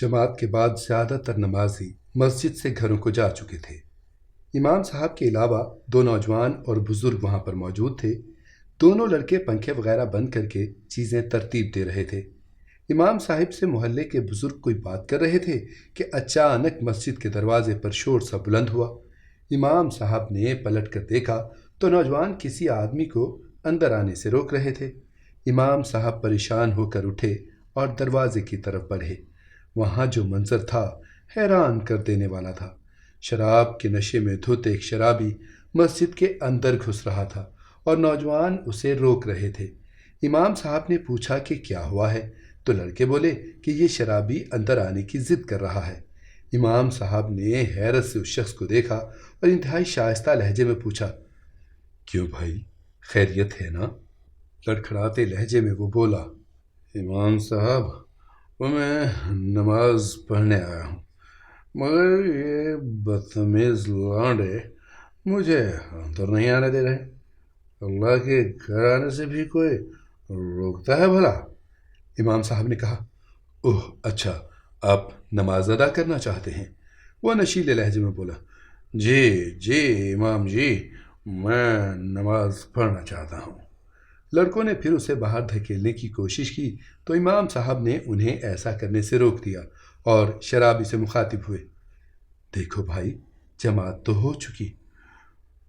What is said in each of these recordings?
جماعت کے بعد زیادہ تر نمازی مسجد سے گھروں کو جا چکے تھے۔ امام صاحب کے علاوہ دو نوجوان اور بزرگ وہاں پر موجود تھے۔ دونوں لڑکے پنکھے وغیرہ بند کر کے چیزیں ترتیب دے رہے تھے۔ امام صاحب سے محلے کے بزرگ کوئی بات کر رہے تھے کہ اچانک مسجد کے دروازے پر شور سا بلند ہوا۔ امام صاحب نے پلٹ کر دیکھا تو نوجوان کسی آدمی کو اندر آنے سے روک رہے تھے۔ امام صاحب پریشان ہو کر اٹھے اور دروازے کی طرف بڑھے۔ وہاں جو منظر تھا حیران کر دینے والا تھا۔ شراب کے نشے میں دھت ایک شرابی مسجد کے اندر گھس رہا تھا اور نوجوان اسے روک رہے تھے۔ امام صاحب نے پوچھا کہ کیا ہوا ہے تو لڑکے بولے کہ یہ شرابی اندر آنے کی ضد کر رہا ہے۔ امام صاحب نے حیرت سے اس شخص کو دیکھا اور انتہائی شائستہ لہجے میں پوچھا، کیوں بھائی، خیریت ہے نا؟ لڑکھڑاتے لہجے میں وہ بولا، امام صاحب، میں نماز پڑھنے آیا ہوں، مگر یہ بدتمیز لانڈے مجھے اندر نہیں آنے دے رہے۔ اللہ کے گھر آنے سے بھی کوئی روکتا ہے بھلا؟ امام صاحب نے کہا، اوہ اچھا، آپ نماز ادا کرنا چاہتے ہیں؟ وہ نشیلے لہجے میں بولا، جی جی امام جی، میں نماز پڑھنا چاہتا ہوں۔ لڑکوں نے پھر اسے باہر دھکیلنے کی کوشش کی تو امام صاحب نے انہیں ایسا کرنے سے روک دیا اور شرابی سے مخاطب ہوئے، دیکھو بھائی، جماعت تو ہو چکی۔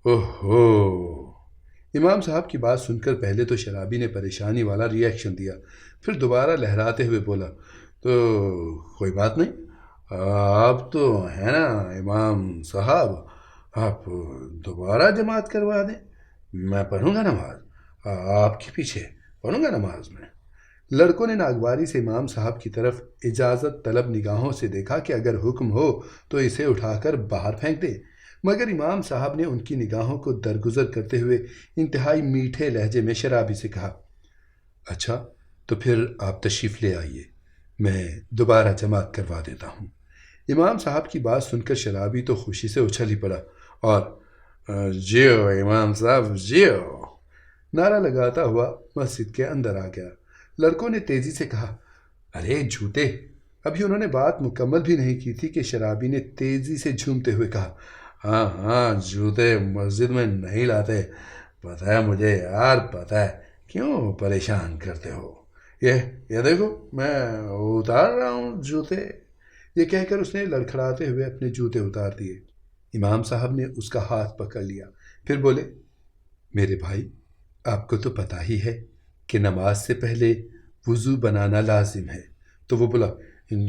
اوہو! امام صاحب کی بات سن کر پہلے تو شرابی نے پریشانی والا ری ایکشن دیا، پھر دوبارہ لہراتے ہوئے بولا، تو کوئی بات نہیں، آپ تو ہے نا امام صاحب، آپ دوبارہ جماعت کروا دیں، میں پڑھوں گا نماز، آپ کے پیچھے پڑھوں گا نماز میں۔ لڑکوں نے ناگواری سے امام صاحب کی طرف اجازت طلب نگاہوں سے دیکھا کہ اگر حکم ہو تو اسے اٹھا کر باہر پھینک دے، مگر امام صاحب نے ان کی نگاہوں کو درگزر کرتے ہوئے انتہائی میٹھے لہجے میں شرابی سے کہا، اچھا تو پھر آپ تشریف لے آئیے، میں دوبارہ جماعت کروا دیتا ہوں۔ امام صاحب کی بات سن کر شرابی تو خوشی سے اچھل ہی پڑا اور جیو امام صاحب جیو نعرہ لگاتا ہوا مسجد کے اندر آ گیا۔ لڑکوں نے تیزی سے کہا، ارے جھوٹے! ابھی انہوں نے بات مکمل بھی نہیں کی تھی کہ شرابی نے تیزی سے جھومتے ہوئے کہا، ہاں ہاں، جوتے مسجد میں نہیں لاتے، پتہ ہے مجھے یار، پتہ ہے، کیوں پریشان کرتے ہو؟ یہ دیکھو، میں اتار رہا ہوں جوتے۔ یہ کہہ کر اس نے لڑکھڑاتے ہوئے اپنے جوتے اتار دیے۔ امام صاحب نے اس کا ہاتھ پکڑ لیا، پھر بولے، میرے بھائی، آپ کو تو پتہ ہی ہے کہ نماز سے پہلے وضو بنانا لازم ہے۔ تو وہ بولا،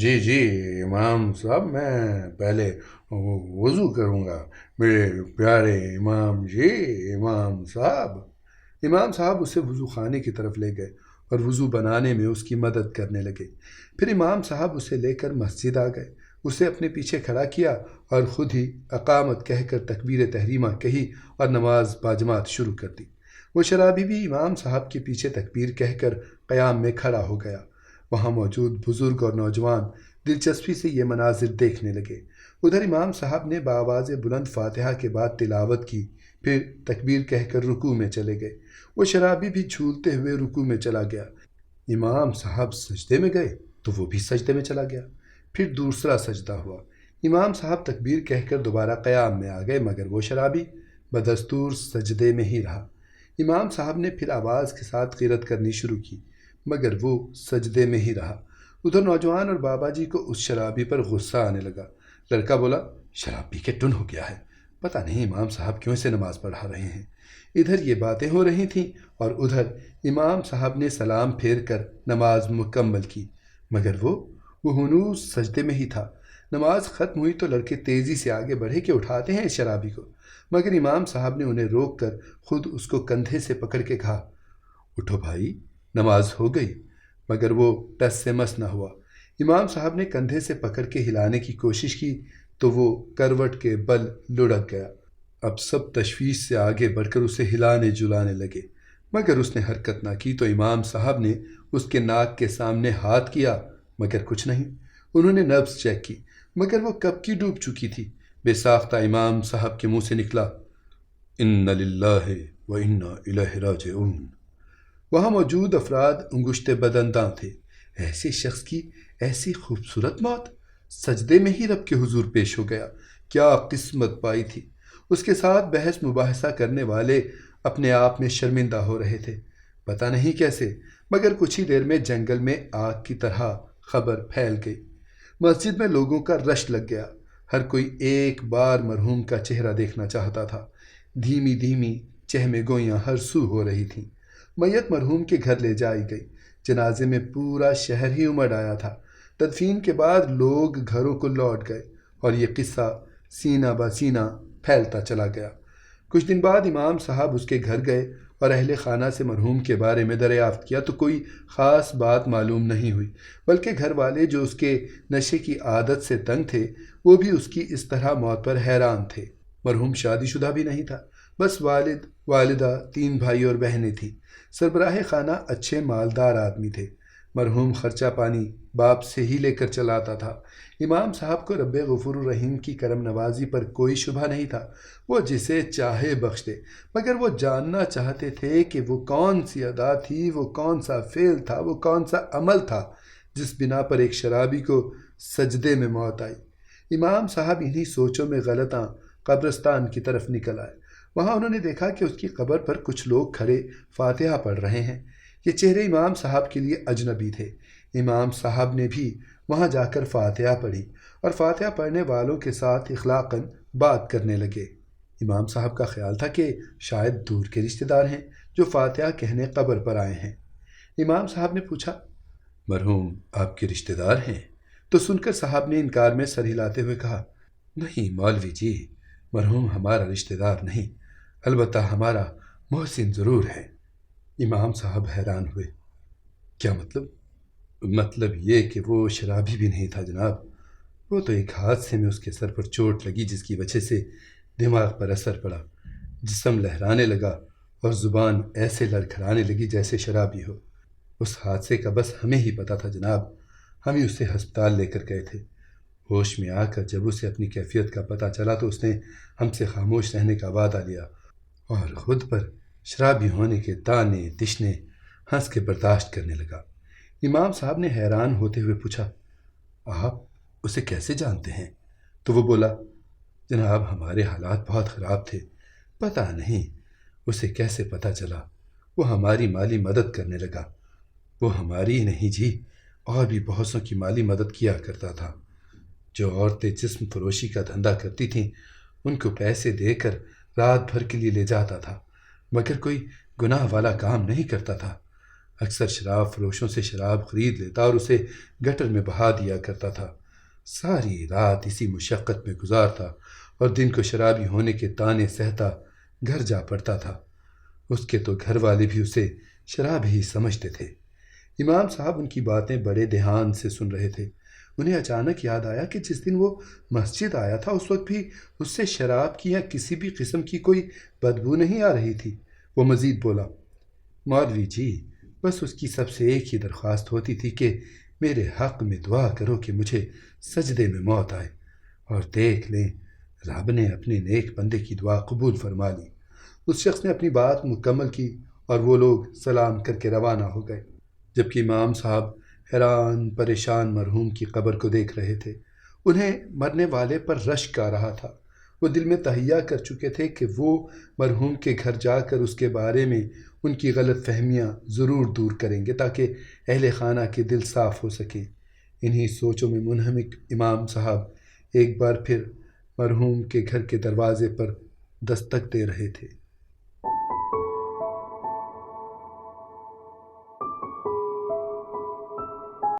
جی جی امام صاحب، میں پہلے وضو کروں گا، میرے پیارے امام جی، امام صاحب۔ امام صاحب اسے وضو خانے کی طرف لے گئے اور وضو بنانے میں اس کی مدد کرنے لگے۔ پھر امام صاحب اسے لے کر مسجد آ گئے، اسے اپنے پیچھے کھڑا کیا اور خود ہی اقامت کہہ کر تکبیر تحریمہ کہی اور نماز باجماعت شروع کر دی۔ وہ شرابی بھی امام صاحب کے پیچھے تکبیر کہہ کر قیام میں کھڑا ہو گیا۔ وہاں موجود بزرگ اور نوجوان دلچسپی سے یہ مناظر دیکھنے لگے۔ ادھر امام صاحب نے بآواز بلند فاتحہ کے بعد تلاوت کی، پھر تکبیر کہہ کر رکوع میں چلے گئے۔ وہ شرابی بھی جھولتے ہوئے رکوع میں چلا گیا۔ امام صاحب سجدے میں گئے تو وہ بھی سجدے میں چلا گیا۔ پھر دوسرا سجدہ ہوا۔ امام صاحب تکبیر کہہ کر دوبارہ قیام میں آ گئے، مگر وہ شرابی بدستور سجدے میں ہی رہا۔ امام صاحب نے پھر آواز کے ساتھ قرات کرنی شروع کی، مگر وہ سجدے میں ہی رہا۔ ادھر نوجوان اور بابا جی کو اس شرابی پر غصہ آنے لگا۔ لڑکا بولا، شراب پی کے ٹن ہو گیا ہے، پتہ نہیں امام صاحب کیوں سے نماز پڑھا رہے ہیں۔ ادھر یہ باتیں ہو رہی تھیں اور ادھر امام صاحب نے سلام پھیر کر نماز مکمل کی، مگر وہ ہنوز سجدے میں ہی تھا۔ نماز ختم ہوئی تو لڑکے تیزی سے آگے بڑھے کہ اٹھاتے ہیں اس شرابی کو، مگر امام صاحب نے انہیں روک کر خود اس کو کندھے سے پکڑ کے کہا، اٹھو بھائی، نماز ہو گئی، مگر وہ ٹس سے مس نہ ہوا۔ امام صاحب نے کندھے سے پکڑ کے ہلانے کی کوشش کی تو وہ کروٹ کے بل لڑک گیا۔ اب سب تشویش سے آگے بڑھ کر اسے ہلانے جلانے لگے، مگر اس نے حرکت نہ کی تو امام صاحب نے اس کے ناک کے سامنے ہاتھ کیا، مگر کچھ نہیں۔ انہوں نے نبض چیک کی، مگر وہ کب کی ڈوب چکی تھی۔ بے ساختہ امام صاحب کے منہ سے نکلا، ان للہ و انا الیہ راجعون۔ وہاں موجود افراد انگشت بدنداں تھے۔ ایسے شخص کی ایسی خوبصورت موت! سجدے میں ہی رب کے حضور پیش ہو گیا۔ کیا قسمت پائی تھی! اس کے ساتھ بحث مباحثہ کرنے والے اپنے آپ میں شرمندہ ہو رہے تھے، پتہ نہیں کیسے، مگر کچھ ہی دیر میں جنگل میں آگ کی طرح خبر پھیل گئی۔ مسجد میں لوگوں کا رش لگ گیا، ہر کوئی ایک بار مرحوم کا چہرہ دیکھنا چاہتا تھا۔ دھیمی دھیمی چہمے گوئیاں ہر سو ہو رہی تھیں۔ میت مرحوم کے گھر لے جائی گئی۔ جنازے میں پورا شہر ہی امڑ آیا تھا۔ تدفین کے بعد لوگ گھروں کو لوٹ گئے اور یہ قصہ سینہ بہ سینہ پھیلتا چلا گیا۔ کچھ دن بعد امام صاحب اس کے گھر گئے اور اہل خانہ سے مرحوم کے بارے میں دریافت کیا تو کوئی خاص بات معلوم نہیں ہوئی، بلکہ گھر والے جو اس کے نشے کی عادت سے تنگ تھے وہ بھی اس کی اس طرح موت پر حیران تھے۔ مرحوم شادی شدہ بھی نہیں تھا، بس والد، والدہ، 3 بھائی اور بہنیں تھیں۔ سربراہ خانہ اچھے مالدار آدمی تھے۔ مرحوم خرچہ پانی باپ سے ہی لے کر چلاتا تھا۔ امام صاحب کو رب غفور الرحیم کی کرم نوازی پر کوئی شبہ نہیں تھا، وہ جسے چاہے بخش دے، مگر وہ جاننا چاہتے تھے کہ وہ کون سی ادا تھی، وہ کون سا فعل تھا، وہ کون سا عمل تھا جس بنا پر ایک شرابی کو سجدے میں موت آئی۔ امام صاحب انہی سوچوں میں غلطاں قبرستان کی طرف نکل آئے۔ وہاں انہوں نے دیکھا کہ اس کی قبر پر کچھ لوگ کھڑے فاتحہ پڑھ رہے ہیں۔ یہ چہرے امام صاحب کے لیے اجنبی تھے۔ امام صاحب نے بھی وہاں جا کر فاتحہ پڑھی اور فاتحہ پڑھنے والوں کے ساتھ اخلاقاً بات کرنے لگے۔ امام صاحب کا خیال تھا کہ شاید دور کے رشتہ دار ہیں جو فاتحہ کہنے قبر پر آئے ہیں۔ امام صاحب نے پوچھا، مرحوم آپ کے رشتہ دار ہیں؟ تو سن کر صاحب نے انکار میں سر ہلاتے ہوئے کہا، نہیں مولوی جی، مرحوم ہمارا رشتہ دار نہیں، البتہ ہمارا محسن ضرور ہے۔ امام صاحب حیران ہوئے، کیا مطلب؟ مطلب یہ کہ وہ شرابی بھی نہیں تھا جناب، وہ تو ایک حادثے میں اس کے سر پر چوٹ لگی جس کی وجہ سے دماغ پر اثر پڑا، جسم لہرانے لگا اور زبان ایسے لڑکھڑانے لگی جیسے شرابی ہو۔ اس حادثے کا بس ہمیں ہی پتہ تھا جناب، ہم ہی اسے ہسپتال لے کر گئے تھے۔ ہوش میں آ کر جب اسے اپنی کیفیت کا پتہ چلا تو اس نے ہم سے خاموش رہنے کا وعدہ لیا اور خود پر شرابی ہونے کے طعنے تشنے ہنس کے برداشت کرنے لگا۔ امام صاحب نے حیران ہوتے ہوئے پوچھا، آپ اسے کیسے جانتے ہیں؟ تو وہ بولا، جناب ہمارے حالات بہت خراب تھے، پتہ نہیں اسے کیسے پتہ چلا، وہ ہماری مالی مدد کرنے لگا۔ وہ ہماری ہی نہیں جی، اور بھی بہت سوں کی مالی مدد کیا کرتا تھا۔ جو عورتیں جسم فروشی کا دھندا کرتی تھیں ان کو پیسے دے کر رات بھر کے لیے لے جاتا تھا، مگر کوئی گناہ والا کام نہیں کرتا تھا۔ اکثر شراب فروشوں سے شراب خرید لیتا اور اسے گٹر میں بہا دیا کرتا تھا۔ ساری رات اسی مشقت میں گزارتا اور دن کو شرابی ہونے کے طعنے سہتا گھر جا پڑتا تھا۔ اس کے تو گھر والے بھی اسے شراب ہی سمجھتے تھے۔ امام صاحب ان کی باتیں بڑے دھیان سے سن رہے تھے۔ انہیں اچانک یاد آیا کہ جس دن وہ مسجد آیا تھا اس وقت بھی اس سے شراب کی یا کسی بھی قسم کی کوئی بدبو نہیں آ رہی تھی۔ وہ مزید بولا، مولوی جی بس اس کی سب سے ایک ہی درخواست ہوتی تھی کہ میرے حق میں دعا کرو کہ مجھے سجدے میں موت آئے، اور دیکھ لیں رب نے اپنے نیک بندے کی دعا قبول فرما لی۔ اس شخص نے اپنی بات مکمل کی اور وہ لوگ سلام کر کے روانہ ہو گئے، جبکہ امام صاحب حیران پریشان مرحوم کی قبر کو دیکھ رہے تھے۔ انہیں مرنے والے پر رشک آ رہا تھا۔ وہ دل میں تہیہ کر چکے تھے کہ وہ مرحوم کے گھر جا کر اس کے بارے میں ان کی غلط فہمیاں ضرور دور کریں گے تاکہ اہل خانہ کے دل صاف ہو سکیں۔ انہی سوچوں میں منہمک امام صاحب ایک بار پھر مرحوم کے گھر کے دروازے پر دستک دے رہے تھے۔